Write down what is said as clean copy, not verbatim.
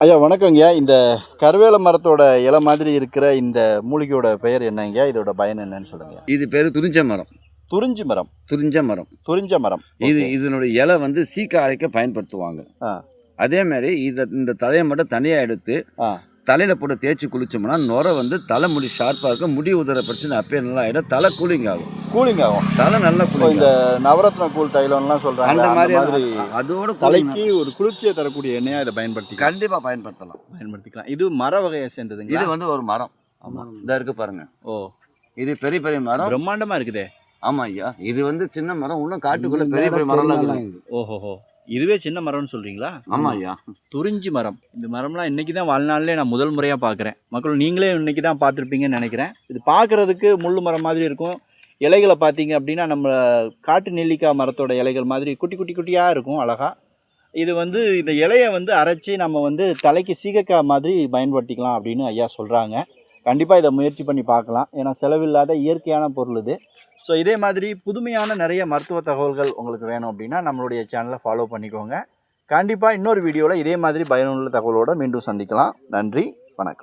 ஐயா வணக்கங்கய்யா. இந்த கருவேல மரத்தோட இலை மாதிரி இருக்கிற இந்த மூலிகையோட பெயர் என்னங்கய்யா? இதோட பயன் என்னன்னு சொல்லுங்க. இது பேர் துரிஞ்ச மரம். துறிஞ்சி மரம். துறிஞ்ச மரம். இதனுடைய இலை வந்து சீக்க அரைக்க பயன்படுத்துவாங்க. அதே மாதிரி இந்த தலையை மட்டும் தனியாக எடுத்து தலையில் போட்டு தேய்ச்சி குளிச்சோம்னா நுரை வந்து தலைமுடி ஷார்ப்பாக இருக்கும். முடி உதற பிரச்சனை அப்பயே நல்லா ஆகிடும். தலை கூலிங் ஆகும். தலை நல்லா கூலிங். இந்த நவரத்ன கூழ் தைலம்லாம் சொல்கிறாங்க, அந்த மாதிரி அதோட தலைக்கு ஒரு குளிர்ச்சியை தரக்கூடிய எண்ணெயாக இதை கண்டிப்பாக பயன்படுத்திக்கலாம். இது மர வகையை சேர்ந்ததுங்க. இது வந்து ஒரு மரம். ஆமாம், இதாக இருக்குது பாருங்க. இது பெரிய பெரிய மரம், பிரம்மாண்டமாக இருக்குதே. ஆமாம் ஐயா, இது வந்து சின்ன மரம். இன்னும் காட்டுக்குள்ளே பெரிய பெரிய மரம்லாம் இருக்குது. ஓஹோஹோ, இதுவே சின்ன மரம்னு சொல்கிறீங்களா? ஆமாம் ஐயா, துறிஞ்சி மரம். இந்த மரம்லாம் இன்றைக்கி தான் வாழ்நாளிலே நான் முதல் முறையாக பார்க்குறேன். மக்கள் நீங்களே இன்றைக்கி தான் பார்த்துருப்பீங்கன்னு நினைக்கிறேன். இது பார்க்குறதுக்கு முள் மரம் மாதிரி இருக்கும். இலைகளை பார்த்தீங்க அப்படின்னா நம்ம காட்டு நெல்லிக்காய் மரத்தோட இலைகள் மாதிரி குட்டி குட்டி குட்டியாக இருக்கும், அழகாக. இது வந்து இந்த இலையை வந்து அரைச்சி நம்ம வந்து தலைக்கு சீகக்காய் மாதிரி பயன்படுத்திக்கலாம் அப்படின்னு ஐயா சொல்கிறாங்க. கண்டிப்பாக இதை முயற்சி பண்ணி பார்க்கலாம். ஏன்னா செலவில்லாத இயற்கையான பொருள் இது. ஸோ இதே மாதிரி புதுமையான நிறைய மருத்துவ தகவல்கள் உங்களுக்கு வேணும் அப்படின்னா நம்மளுடைய சேனலை ஃபாலோ பண்ணிக்கோங்க. கண்டிப்பாக இன்னொரு வீடியோவில் இதே மாதிரி பயனுள்ள தகவலோடு மீண்டும் சந்திக்கலாம். நன்றி, வணக்கம்.